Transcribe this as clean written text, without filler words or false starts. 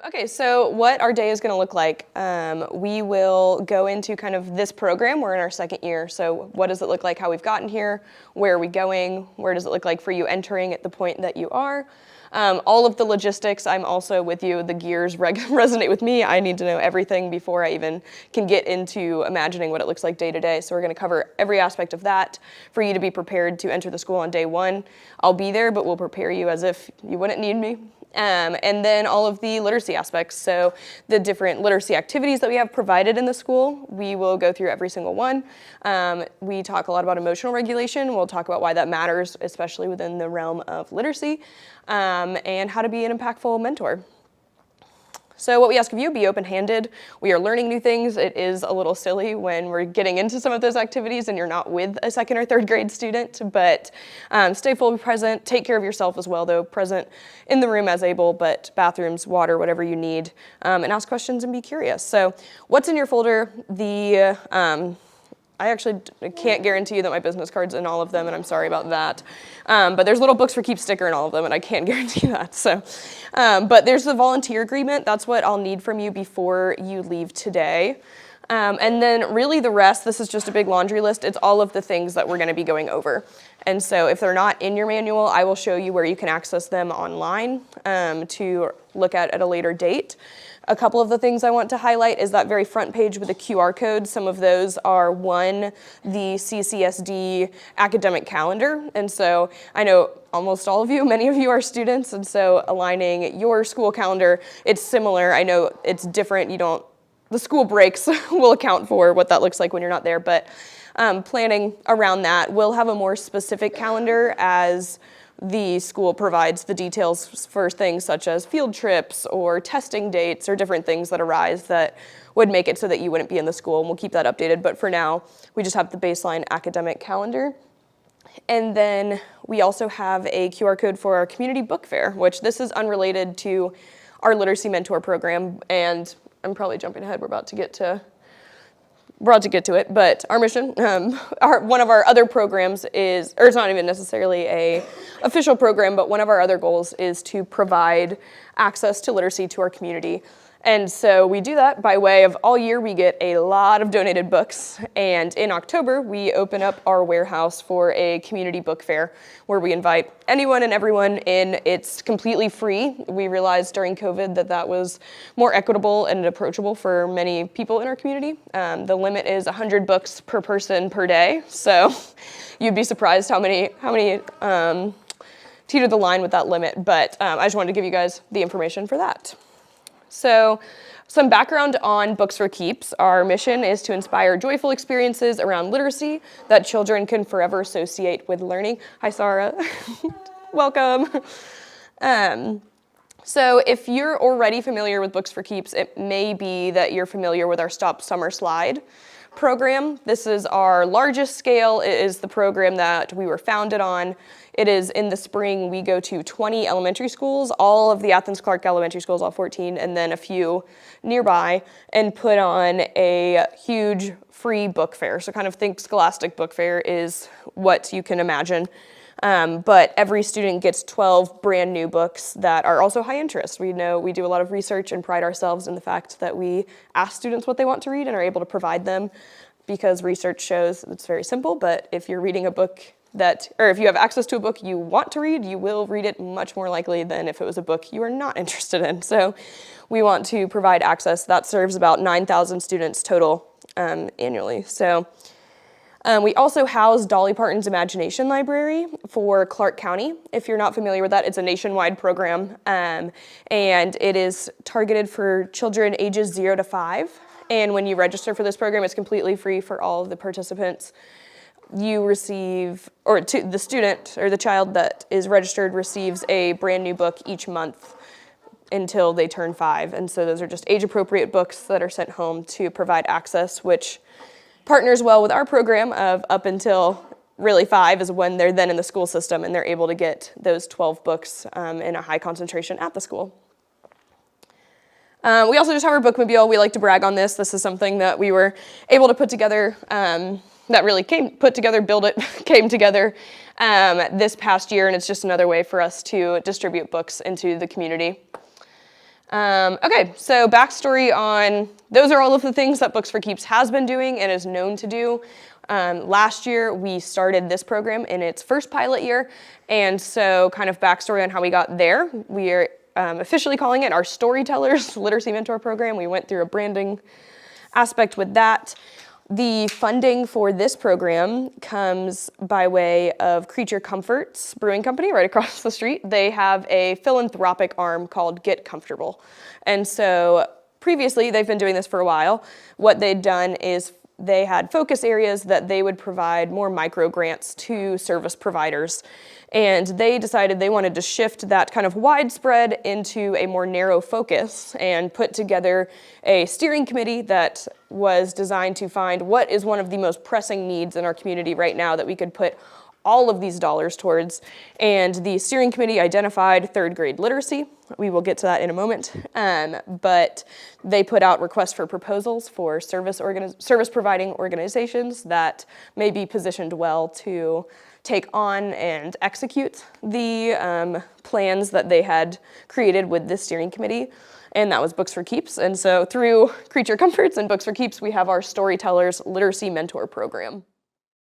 Okay, so what our day is going to look like, we will go into kind of this program. We're in our second year, so what does it look like, how we've gotten here, where are we going, where does it look like for you entering at the point that you are. All of the logistics, I'm also with you, the gears resonate with me. I need to know everything before I even can get into imagining what it looks like day to day. So we're going to cover every aspect of that for you to be prepared to enter the school on day one. I'll be there, but we'll prepare you as if you wouldn't need me. And then all of the literacy aspects, so the different literacy activities that we have provided in the school, we will go through every single one. We talk a lot about emotional regulation. We'll talk about why that matters, especially within the realm of literacy, and how to be an impactful mentor. So what we ask of you, be open-handed. We are learning new things. It is a little silly when we're getting into some of those activities and you're not with a second or third grade student, but stay fully present. Take care of yourself as well, though. Present in the room as able, but bathrooms, water, whatever you need, and ask questions and be curious. So what's in your folder? I actually can't guarantee you that my business card's in all of them, and I'm sorry about that. But there's little books for keep sticker in all of them, and I can't guarantee that. So, but there's the volunteer agreement. That's what I'll need from you before you leave today. And then really the rest, this is just a big laundry list. It's all of the things that we're going to be going over. And so if they're not in your manual, I will show you where you can access them online to look at a later date. A couple of the things I want to highlight is that very front page with the QR code. Some of those are the CCSD academic calendar. And so I know almost all of you, many of you are students, and so aligning your school calendar, it's similar. I know it's different. The school breaks will account for what that looks like when you're not there, but planning around that. We'll have a more specific calendar as the school provides the details for things such as field trips or testing dates or different things that arise that would make it so that you wouldn't be in the school, and we'll keep that updated. But for now, we just have the baseline academic calendar. And then we also have a QR code for our community book fair, which this is unrelated to our literacy mentor program, and I'm probably jumping ahead. We're about to get to it, but our mission, one of our other programs is, or it's not even necessarily a official program, but one of our other goals is to provide access to literacy to our community. And so we do that by way of all year we get a lot of donated books, and in October we open up our warehouse for a community book fair where we invite anyone and everyone in. It's completely free. We realized during COVID that was more equitable and approachable for many people in our community. The limit is 100 books per person per day, so you'd be surprised how many teeter the line with that limit, but I just wanted to give you guys the information for that. So some background on Books for Keeps. Our mission is to inspire joyful experiences around literacy that children can forever associate with learning. Hi, Sarah. Welcome. So if you're already familiar with Books for Keeps, it may be that you're familiar with our Stop Summer Slide program. This is our largest scale. It is the program that we were founded on. It is in the spring, we go to 20 elementary schools, all of the Athens-Clarke elementary schools, all 14, and then a few nearby, and put on a huge free book fair. So kind of think Scholastic Book Fair is what you can imagine. But every student gets 12 brand new books that are also high interest. We know we do a lot of research and pride ourselves in the fact that we ask students what they want to read and are able to provide them, because research shows it's very simple, but if you're reading a book or if you have access to a book you want to read, you will read it much more likely than if it was a book you are not interested in. So we want to provide access that serves about 9,000 students total annually. So we also house Dolly Parton's Imagination Library for Clark County. If you're not familiar with that, it's a nationwide program, and it is targeted for children ages 0 to 5. And when you register for this program, it's completely free for all of the participants. You receive, the student or the child that is registered receives a brand new book each month until they turn 5. And so those are just age-appropriate books that are sent home to provide access, which partners well with our program of up until really 5 is when they're then in the school system and they're able to get those 12 books in a high concentration at the school. We also just have our bookmobile. We like to brag on this. This is something that we were able to put together, came together this past year, and it's just another way for us to distribute books into the community. Okay, so backstory on, those are all of the things that Books for Keeps has been doing and is known to do. Last year, we started this program in its first pilot year, and so kind of backstory on how we got there. We are officially calling it our Storytellers Literacy Mentor Program. We went through a branding aspect with that. The funding for this program comes by way of Creature Comforts Brewing Company right across the street. They have a philanthropic arm called Get Comfortable. And so previously, they've been doing this for a while. What they'd done is they had focus areas that they would provide more micro grants to service providers. And they decided they wanted to shift that kind of widespread into a more narrow focus and put together a steering committee that was designed to find what is one of the most pressing needs in our community right now that we could put all of these dollars towards. And the steering committee identified third grade literacy. We will get to that in a moment. But they put out requests for proposals for service providing organizations that may be positioned well to take on and execute the plans that they had created with this steering committee. And that was Books for Keeps. And so through Creature Comforts and Books for Keeps, we have our Storytellers Literacy Mentor Program.